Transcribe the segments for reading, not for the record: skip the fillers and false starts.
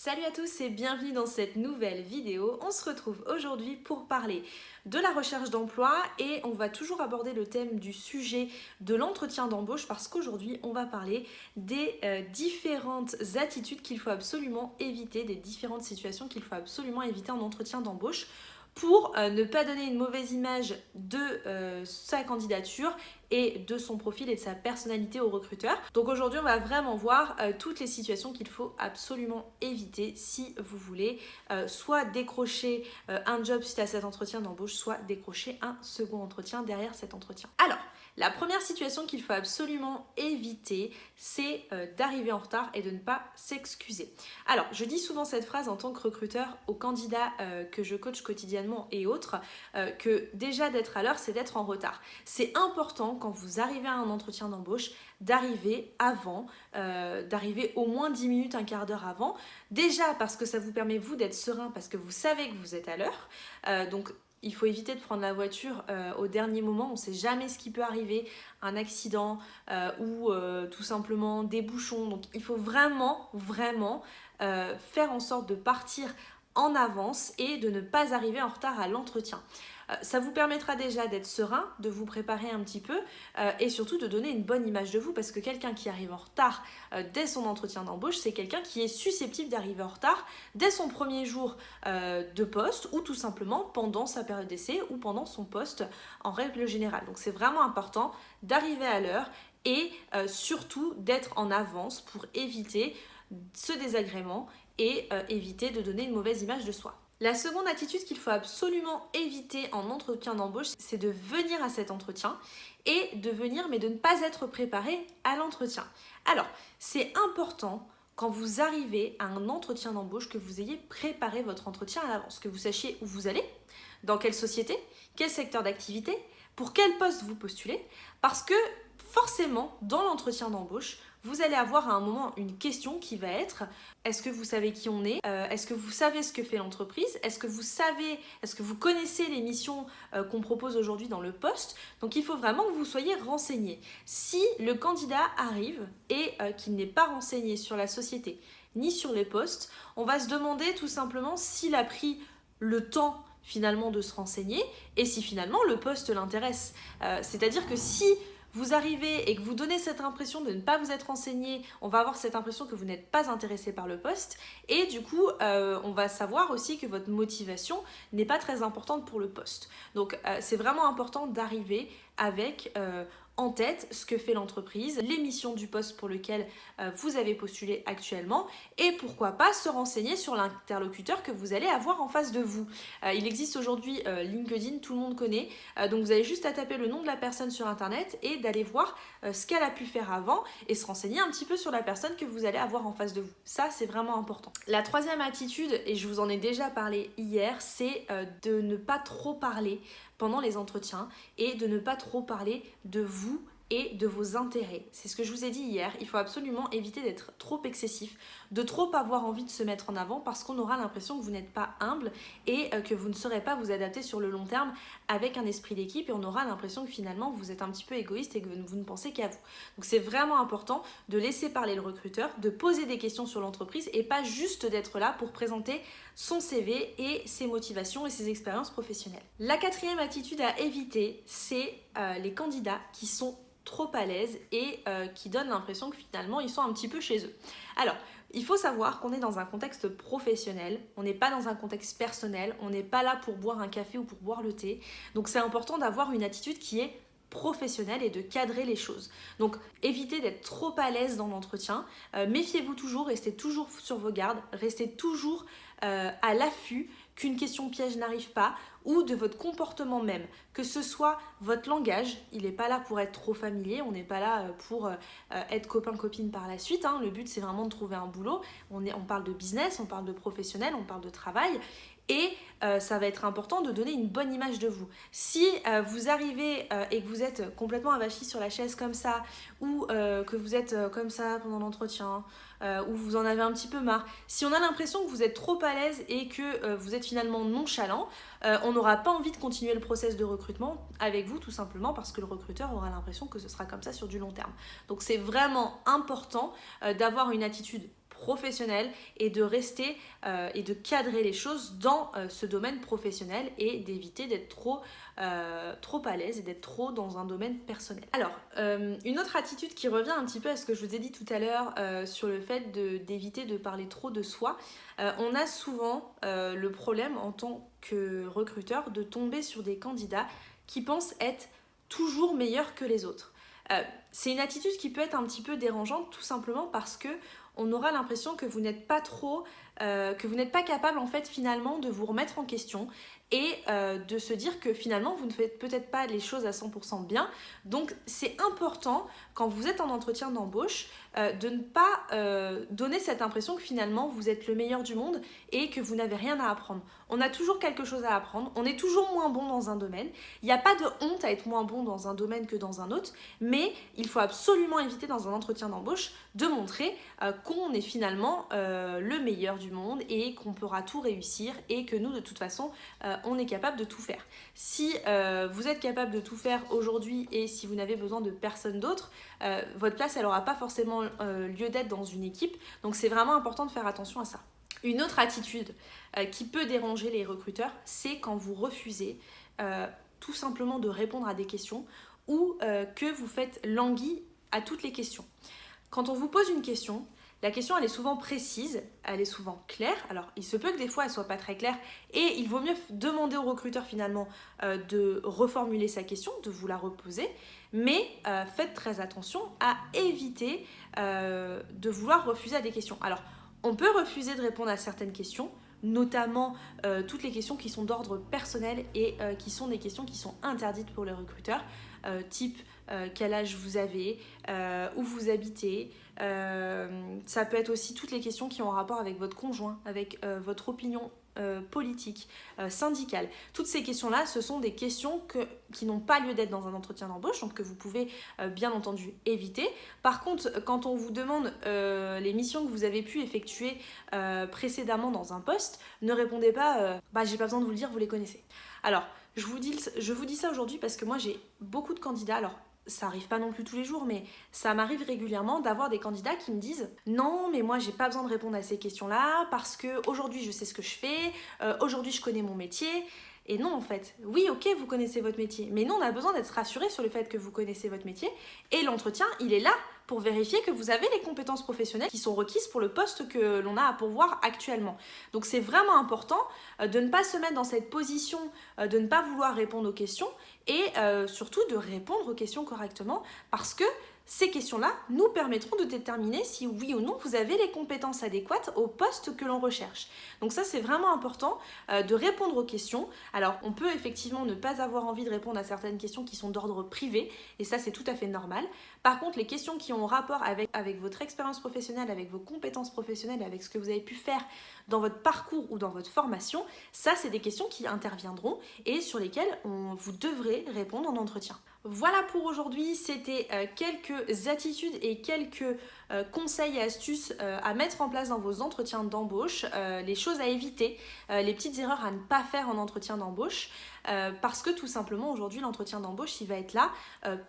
Salut à tous et bienvenue dans cette nouvelle vidéo. On se retrouve aujourd'hui pour parler de la recherche d'emploi et on va toujours aborder le thème du sujet de l'entretien d'embauche parce qu'aujourd'hui on va parler des différentes attitudes qu'il faut absolument éviter, des différentes situations qu'il faut absolument éviter en entretien d'embauche pour ne pas donner une mauvaise image de sa candidature et de son profil et de sa personnalité au recruteur. Donc aujourd'hui, on va vraiment voir toutes les situations qu'il faut absolument éviter si vous voulez soit décrocher un job suite à cet entretien d'embauche, soit décrocher un second entretien derrière cet entretien. Alors, la première situation qu'il faut absolument éviter, c'est d'arriver en retard et de ne pas s'excuser. Alors, je dis souvent cette phrase en tant que recruteur aux candidats que je coach quotidiennement et autres, que déjà d'être à l'heure, c'est d'être en retard. C'est important quand vous arrivez à un entretien d'embauche d'arriver avant, d'arriver au moins 10 minutes, un quart d'heure avant. Déjà parce que ça vous permet vous d'être serein parce que vous savez que vous êtes à l'heure. Donc il faut éviter de prendre la voiture au dernier moment, on ne sait jamais ce qui peut arriver, un accident ou tout simplement des bouchons. Donc il faut vraiment faire en sorte de partir en avance et de ne pas arriver en retard à l'entretien. Ça vous permettra déjà d'être serein, de vous préparer un petit peu et surtout de donner une bonne image de vous parce que quelqu'un qui arrive en retard dès son entretien d'embauche, c'est quelqu'un qui est susceptible d'arriver en retard dès son premier jour de poste ou tout simplement pendant sa période d'essai ou pendant son poste en règle générale. Donc c'est vraiment important d'arriver à l'heure et surtout d'être en avance pour éviter ce désagrément et éviter de donner une mauvaise image de soi. La seconde attitude qu'il faut absolument éviter en entretien d'embauche, c'est de venir à cet entretien et de venir mais de ne pas être préparé à l'entretien. Alors, c'est important quand vous arrivez à un entretien d'embauche que vous ayez préparé votre entretien à l'avance, que vous sachiez où vous allez, dans quelle société, quel secteur d'activité, pour quel poste vous postulez, parce que forcément, dans l'entretien d'embauche, vous allez avoir à un moment une question qui va être est-ce que vous savez qui on est? Est-ce que vous savez ce que fait l'entreprise? Est-ce que vous connaissez les missions qu'on propose aujourd'hui dans le poste? Donc il faut vraiment que vous soyez renseigné. Si le candidat arrive et qu'il n'est pas renseigné sur la société ni sur les postes, on va se demander tout simplement s'il a pris le temps finalement de se renseigner et si finalement le poste l'intéresse. C'est-à-dire que si vous arrivez et que vous donnez cette impression de ne pas vous être renseigné, on va avoir cette impression que vous n'êtes pas intéressé par le poste et du coup on va savoir aussi que votre motivation n'est pas très importante pour le poste. Donc c'est vraiment important d'arriver avec en tête ce que fait l'entreprise, les missions du poste pour lequel vous avez postulé actuellement et pourquoi pas se renseigner sur l'interlocuteur que vous allez avoir en face de vous. Il existe aujourd'hui LinkedIn, tout le monde connaît, donc vous avez juste à taper le nom de la personne sur internet et d'aller voir ce qu'elle a pu faire avant et se renseigner un petit peu sur la personne que vous allez avoir en face de vous. Ça, c'est vraiment important. La troisième attitude, et je vous en ai déjà parlé hier, c'est de ne pas trop parler pendant les entretiens et de ne pas trop parler de vous et de vos intérêts. C'est ce que je vous ai dit hier, il faut absolument éviter d'être trop excessif, de trop avoir envie de se mettre en avant parce qu'on aura l'impression que vous n'êtes pas humble et que vous ne saurez pas vous adapter sur le long terme avec un esprit d'équipe et on aura l'impression que finalement vous êtes un petit peu égoïste et que vous ne pensez qu'à vous. Donc c'est vraiment important de laisser parler le recruteur, de poser des questions sur l'entreprise et pas juste d'être là pour présenter son CV et ses motivations et ses expériences professionnelles. La quatrième attitude à éviter, c'est les candidats qui sont trop à l'aise et qui donnent l'impression que finalement ils sont un petit peu chez eux. Alors, il faut savoir qu'on est dans un contexte professionnel, on n'est pas dans un contexte personnel, on n'est pas là pour boire un café ou pour boire le thé. Donc c'est important d'avoir une attitude qui est professionnelle et de cadrer les choses. Donc évitez d'être trop à l'aise dans l'entretien, méfiez-vous toujours, restez toujours sur vos gardes, restez toujours à l'affût qu'une question piège n'arrive pas ou de votre comportement même, que ce soit votre langage, il n'est pas là pour être trop familier, on n'est pas là pour être copain-copine par la suite, hein. Le but c'est vraiment de trouver un boulot, on parle de business, on parle de professionnel, on parle de travail et ça va être important de donner une bonne image de vous. Si vous arrivez et que vous êtes complètement avachi sur la chaise comme ça ou que vous êtes comme ça pendant l'entretien ou vous en avez un petit peu marre, si on a l'impression que vous êtes trop à l'aise et que vous êtes finalement nonchalant, on n'aura pas envie de continuer le process de recrutement avec vous tout simplement parce que le recruteur aura l'impression que ce sera comme ça sur du long terme. Donc c'est vraiment important d'avoir une attitude professionnel et de rester et de cadrer les choses dans ce domaine professionnel et d'éviter d'être trop à l'aise et d'être trop dans un domaine personnel. Alors, une autre attitude qui revient un petit peu à ce que je vous ai dit tout à l'heure sur le fait d'éviter de parler trop de soi, on a souvent le problème en tant que recruteur de tomber sur des candidats qui pensent être toujours meilleurs que les autres. C'est une attitude qui peut être un petit peu dérangeante tout simplement parce que on aura l'impression que vous n'êtes pas capable en fait finalement de vous remettre en question et de se dire que finalement vous ne faites peut-être pas les choses à 100% bien. Donc c'est important quand vous êtes en entretien d'embauche de ne pas donner cette impression que finalement vous êtes le meilleur du monde et que vous n'avez rien à apprendre. On a toujours quelque chose à apprendre, on est toujours moins bon dans un domaine, il n'y a pas de honte à être moins bon dans un domaine que dans un autre, mais il faut absolument éviter dans un entretien d'embauche de montrer qu'on est finalement le meilleur du monde et qu'on pourra tout réussir et que nous de toute façon on est capable de tout faire. Si vous êtes capable de tout faire aujourd'hui et si vous n'avez besoin de personne d'autre, votre place elle n'aura pas forcément lieu d'être dans une équipe, donc c'est vraiment important de faire attention à ça. Une autre attitude qui peut déranger les recruteurs, c'est quand vous refusez tout simplement de répondre à des questions ou que vous faites languir à toutes les questions. Quand on vous pose une question, la question elle est souvent précise, elle est souvent claire. Alors il se peut que des fois elle soit pas très claire et il vaut mieux demander au recruteur finalement de reformuler sa question, de vous la reposer. Mais faites très attention à éviter de vouloir refuser à des questions. Alors on peut refuser de répondre à certaines questions, notamment toutes les questions qui sont d'ordre personnel et qui sont des questions qui sont interdites pour les recruteurs, type quel âge vous avez, où vous habitez. Ça peut être aussi toutes les questions qui ont un rapport avec votre conjoint, avec votre opinion politique, syndicale. Toutes ces questions-là, ce sont des questions qui n'ont pas lieu d'être dans un entretien d'embauche, donc que vous pouvez bien entendu éviter. Par contre, quand on vous demande les missions que vous avez pu effectuer précédemment dans un poste, ne répondez pas j'ai pas besoin de vous le dire, vous les connaissez. Alors, je vous dis ça aujourd'hui parce que moi j'ai beaucoup de candidats. Alors, ça arrive pas non plus tous les jours, mais ça m'arrive régulièrement d'avoir des candidats qui me disent non, mais moi j'ai pas besoin de répondre à ces questions-là parce que aujourd'hui je sais ce que je fais, aujourd'hui je connais mon métier. Et non en fait, oui ok vous connaissez votre métier, mais nous on a besoin d'être rassurés sur le fait que vous connaissez votre métier et l'entretien il est là pour vérifier que vous avez les compétences professionnelles qui sont requises pour le poste que l'on a à pourvoir actuellement. Donc c'est vraiment important de ne pas se mettre dans cette position, de ne pas vouloir répondre aux questions et surtout de répondre aux questions correctement parce que ces questions-là nous permettront de déterminer si oui ou non vous avez les compétences adéquates au poste que l'on recherche. Donc ça c'est vraiment important de répondre aux questions. Alors on peut effectivement ne pas avoir envie de répondre à certaines questions qui sont d'ordre privé et ça c'est tout à fait normal. Par contre les questions qui ont rapport avec votre expérience professionnelle, avec vos compétences professionnelles, avec ce que vous avez pu faire dans votre parcours ou dans votre formation, ça c'est des questions qui interviendront et sur lesquelles vous devrez répondre en entretien. Voilà pour aujourd'hui, c'était quelques attitudes et quelques conseils et astuces à mettre en place dans vos entretiens d'embauche, les choses à éviter, les petites erreurs à ne pas faire en entretien d'embauche, parce que tout simplement aujourd'hui l'entretien d'embauche il va être là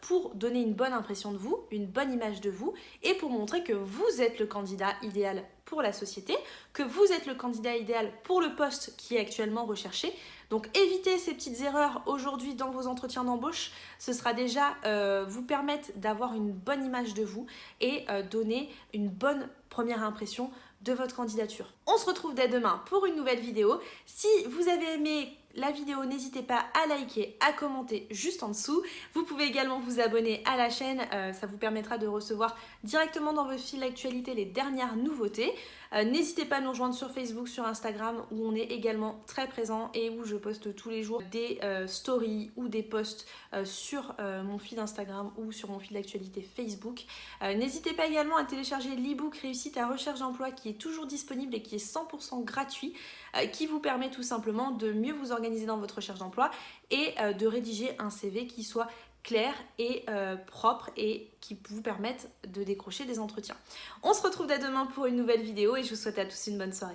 pour donner une bonne impression de vous, une bonne image de vous et pour montrer que vous êtes le candidat idéal pour la société, que vous êtes le candidat idéal pour le poste qui est actuellement recherché. Donc évitez ces petites erreurs aujourd'hui dans vos entretiens d'embauche, ce sera déjà vous permettre d'avoir une bonne image de vous et donner une bonne première impression de votre candidature. On se retrouve dès demain pour une nouvelle vidéo. Si vous avez aimé la vidéo, n'hésitez pas à liker, à commenter juste en dessous. Vous pouvez également vous abonner à la chaîne, ça vous permettra de recevoir directement dans votre fil d'actualité les dernières nouveautés. N'hésitez pas à nous rejoindre sur Facebook, sur Instagram où on est également très présent et où je poste tous les jours des stories ou des posts sur mon fil Instagram ou sur mon fil d'actualité Facebook. N'hésitez pas également à télécharger l'e-book Réussite à recherche d'emploi qui est toujours disponible et qui est 100% gratuit, qui vous permet tout simplement de mieux vous organiser dans votre recherche d'emploi et de rédiger un CV qui soit clair et propre et qui vous permettent de décrocher des entretiens. On se retrouve dès demain pour une nouvelle vidéo et je vous souhaite à tous une bonne soirée.